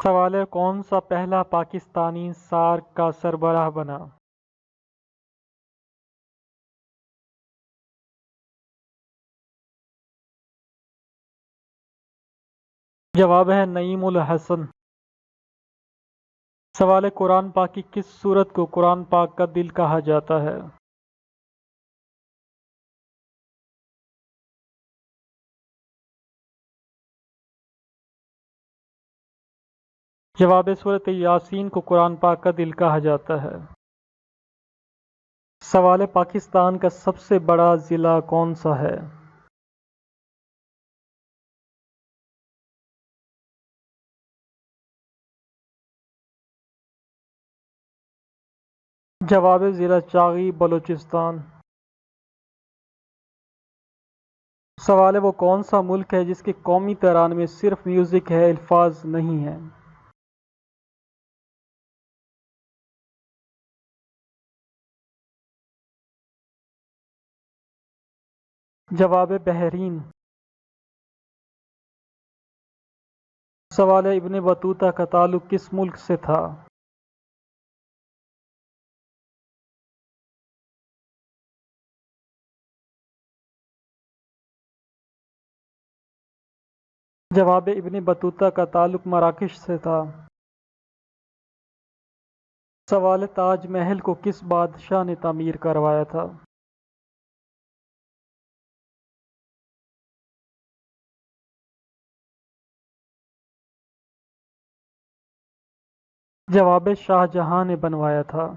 سوال ہے کون سا پہلا پاکستانی سارک کا سربراہ بنا؟ جواب ہے نعیم الحسن۔ سوال ہے قرآن پاک کی کس سورت کو قرآن پاک کا دل کہا جاتا ہے؟ جواب ہے سورت یاسین کو قرآن پاک کا دل کہا جاتا ہے۔ سوال ہے پاکستان کا سب سے بڑا ضلع کون سا ہے؟ جواب ہے ضلع چاغی بلوچستان۔ سوال ہے وہ کون سا ملک ہے جس کے قومی ترانے میں صرف میوزک ہے، الفاظ نہیں ہیں؟ جواب ہے بحرین۔ سوال ہے ابن بطوطہ کا تعلق کس ملک سے تھا؟ جواب ہے ابن بطوطہ کا تعلق مراکش سے تھا۔ سوال ہے تاج محل کو کس بادشاہ نے تعمیر کروایا تھا؟ جواب ہے شاہ جہاں نے بنوایا تھا۔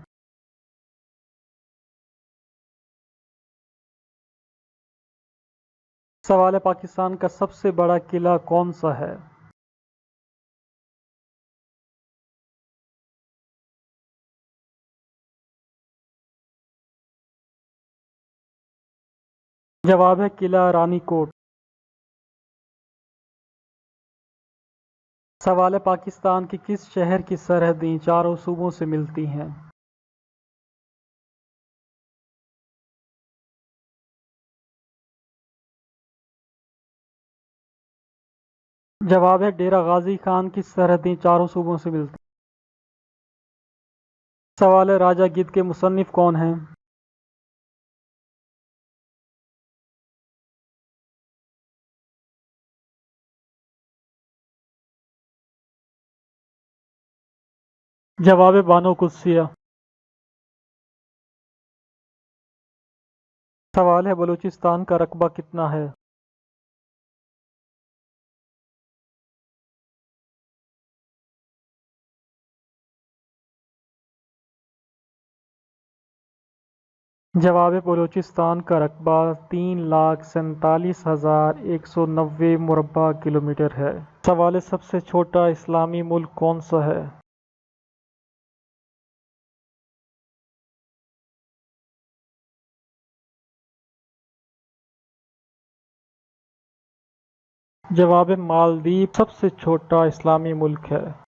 سوال ہے پاکستان کا سب سے بڑا قلعہ کون سا ہے؟ جواب ہے قلعہ رانی کوٹ۔ سوال ہے پاکستان کی کس شہر کی سرحدیں چاروں صوبوں سے ملتی ہیں؟ جواب ہے ڈیرہ غازی خان کی سرحدیں چاروں صوبوں سے ملتی ہیں۔ سوال ہے راجہ گدھ کے مصنف کون ہیں؟ جواب ہے بانو قدسیہ۔ سوال ہے بلوچستان کا رقبہ کتنا ہے؟ جواب بلوچستان کا رقبہ 3,47,190 مربع کلومیٹر ہے۔ سوال ہے سب سے چھوٹا اسلامی ملک کون سا ہے؟ جواب مالدیپ سب سے چھوٹا اسلامی ملک ہے۔